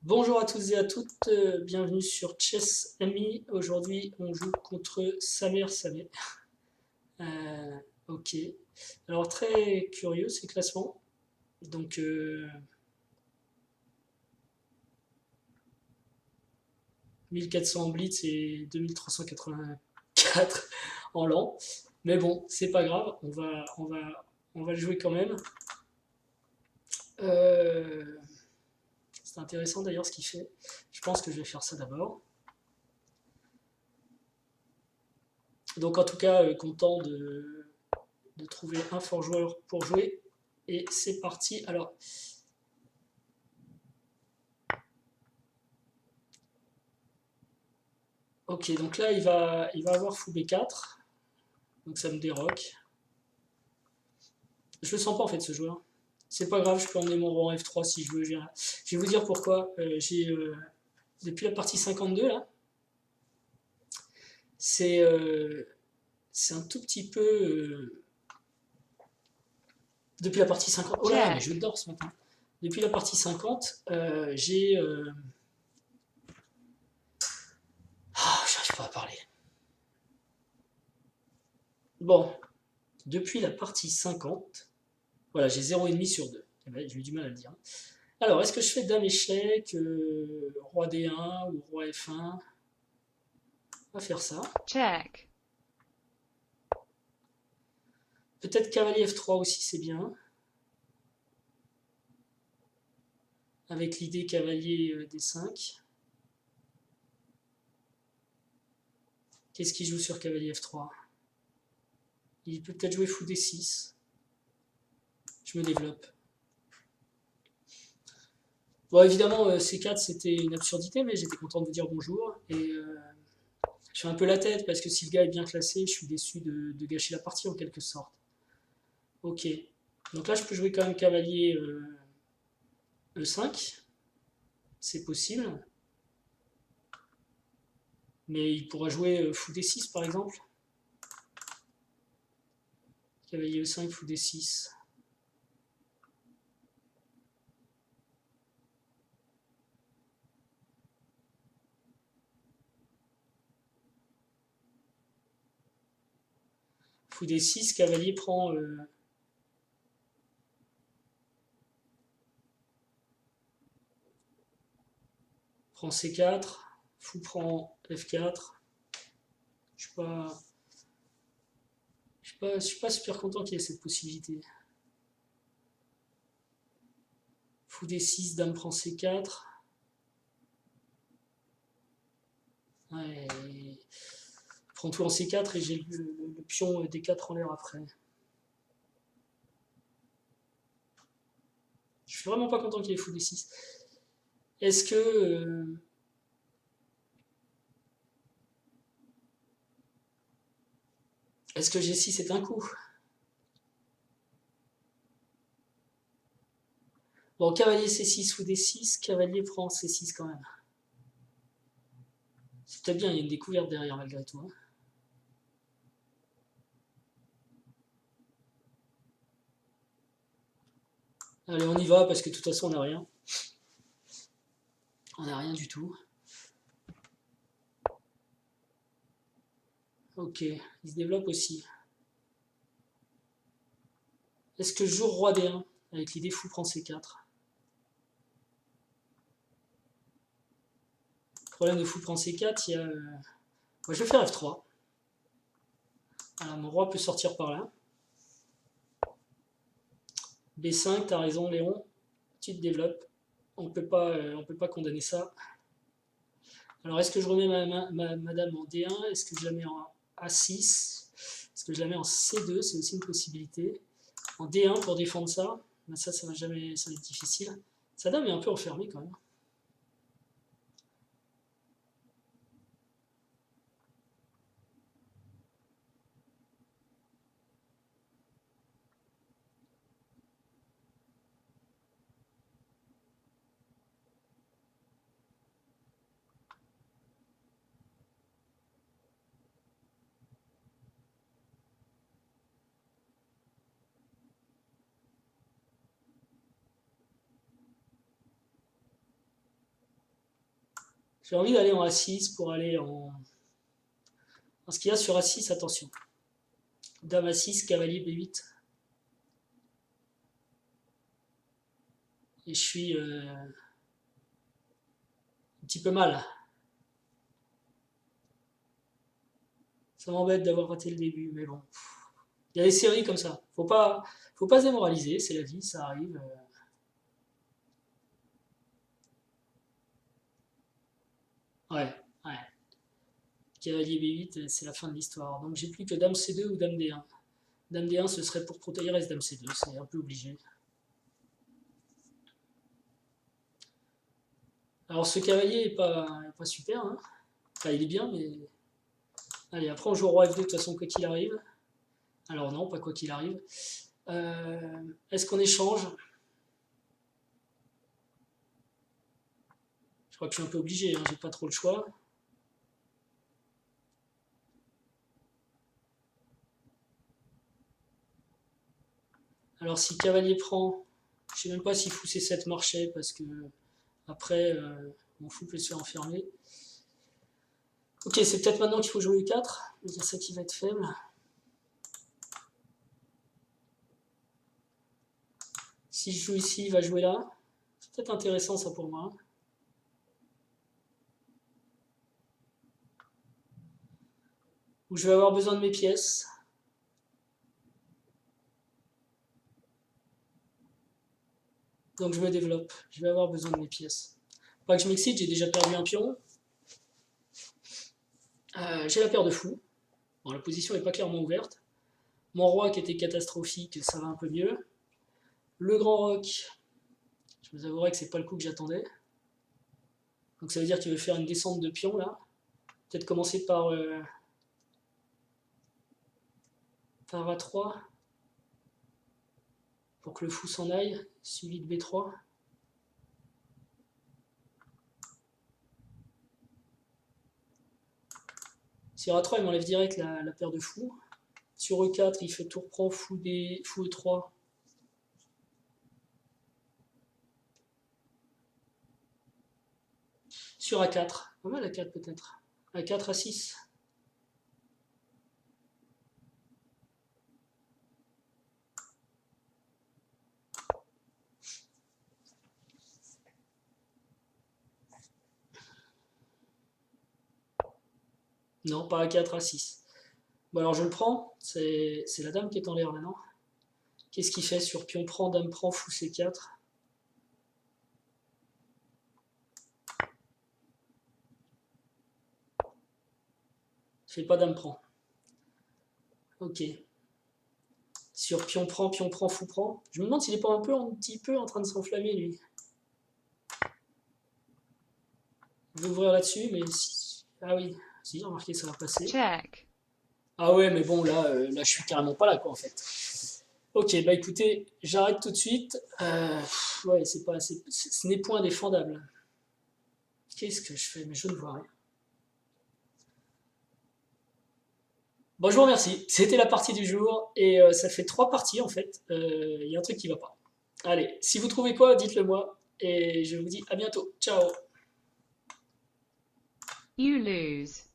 Bonjour à tous et à toutes, bienvenue sur Chess Ami. Aujourd'hui, on joue contre Samer Sameh. Euh, ok. Alors, très curieux ces classements. Donc, 1400 en blitz et 2384 en lent. Mais bon, c'est pas grave, on va le jouer quand même. C'est intéressant d'ailleurs ce qu'il fait. Je pense que je vais faire ça d'abord. Donc, en tout cas, content de trouver un fort joueur pour jouer. Et c'est parti. Alors, ok, donc là, il va avoir fou B4. Donc ça me déroque. Je le sens pas en fait, ce joueur. C'est pas grave, je peux emmener mon roi en F3 si je veux. Je vais vous dire pourquoi. Depuis la partie 52, là, c'est c'est un tout petit peu. Depuis la partie 50. Oh là là, mais je dors ce matin. Depuis la partie 50, j'ai. J'arrive pas à parler. Bon, depuis la partie 50, voilà, j'ai 0,5 sur 2. Eh ben, j'ai eu du mal à le dire. Alors, est-ce que je fais dame échec, roi D1 ou roi F1? On va faire ça. Check. Peut-être cavalier F3 aussi, c'est bien. Avec l'idée cavalier D5. Qu'est-ce qu'il joue sur cavalier F3? Il peut peut-être jouer fou D6. Je me développe. Bon, évidemment, C4, c'était une absurdité, mais j'étais content de vous dire bonjour. Et je fais un peu la tête, parce que si le gars est bien classé, je suis déçu de gâcher la partie en quelque sorte. Ok. Donc là, je peux jouer quand même cavalier E5. C'est possible. Mais il pourra jouer fou D6 par exemple. Cavalier E5, fou D6. Fou D6, cavalier prend C4, fou prend F4. Je suis pas, je suis pas super content qu'il y ait cette possibilité. Fou D6, dame prend C4. Ouais, prend tout en C4 et j'ai le pion D4 en l'air après. Je suis vraiment pas content qu'il y ait fou D6. Est-ce que G6 est un coup? Bon, cavalier C6 ou D6, cavalier prend C6 quand même. C'est peut-être bien, il y a une découverte derrière malgré tout. Hein. Allez, on y va parce que de toute façon, on n'a rien. On n'a rien du tout. Ok, il se développe aussi. Est-ce que je joue roi D1 avec l'idée fou prend C4? Problème de fou prend C4, il y a. Moi, je vais faire F3. Voilà, mon roi peut sortir par là. B5, t'as raison, Léon. Tu te développes. On peut pas condamner ça. Alors, est-ce que je remets ma dame en D1? Est-ce que je la mets en A6? Est-ce que je la mets en C2? C'est aussi une possibilité. En D1 pour défendre ça. Ben ça va jamais, ça va être difficile. Sa dame est un peu enfermée quand même. J'ai envie d'aller en A6 pour aller en... Ce qu'il y a sur A6, attention. Dame A6, cavalier B8. Et je suis un petit peu mal. Ça m'embête d'avoir raté le début, mais bon. Il y a des séries comme ça. Faut pas se démoraliser, c'est la vie, ça arrive. Ouais, ouais. Cavalier B8, c'est la fin de l'histoire. Donc j'ai plus que Dame C2 ou Dame D1. Dame D1, ce serait pour protéger, reste Dame C2, c'est un peu obligé. Alors ce cavalier est pas super, hein. Enfin, il est bien, mais... Allez, après on joue au roi F2 de toute façon, quoi qu'il arrive. Alors non, pas quoi qu'il arrive. Est-ce qu'on échange? Je crois que je suis un peu obligé, hein, j'ai pas trop le choix. Alors si cavalier prend, je sais même pas si fou C7 marchait, parce que après, mon fou peut se faire enfermer. Ok, c'est peut-être maintenant qu'il faut jouer U4, il y a ça qui va être faible. Si je joue ici, il va jouer là. C'est peut-être intéressant ça pour moi. Où je vais avoir besoin de mes pièces. Donc je me développe. Je vais avoir besoin de mes pièces. Pas que je m'excite, j'ai déjà perdu un pion. J'ai la paire de fous. Bon, la position n'est pas clairement ouverte. Mon roi qui était catastrophique, ça va un peu mieux. Le grand roc, je vous avouerai que c'est pas le coup que j'attendais. Donc ça veut dire qu'il veut faire une descente de pion là. Peut-être commencer par A3 pour que le fou s'en aille, suivi de B3. Sur A3, il m'enlève direct la paire de fous. Sur E4, il fait tour prend, fou E3. Sur A4, pas mal A4 peut-être. A4, A6. Non, pas A4, A6. Bon alors je le prends, c'est la dame qui est en l'air là, non? Qu'est-ce qu'il fait sur pion prend, dame prend, fou C4? Il fait pas dame prend. Ok. Sur pion prend, fou prend. Je me demande s'il est pas un petit peu en train de s'enflammer lui. Je vais ouvrir là-dessus, mais si... Ah oui, si, remarquez, ça va passer. Check. Ah ouais, mais bon, là, je suis carrément pas là, quoi, en fait. Ok, bah écoutez, j'arrête tout de suite. Ouais, ce n'est point défendable. Qu'est-ce que je fais? Mais je ne vois rien. Bon, je vous remercie. C'était la partie du jour, et ça fait 3 parties, en fait. Il y a un truc qui va pas. Allez, si vous trouvez quoi, dites-le moi, et je vous dis à bientôt. Ciao! You lose.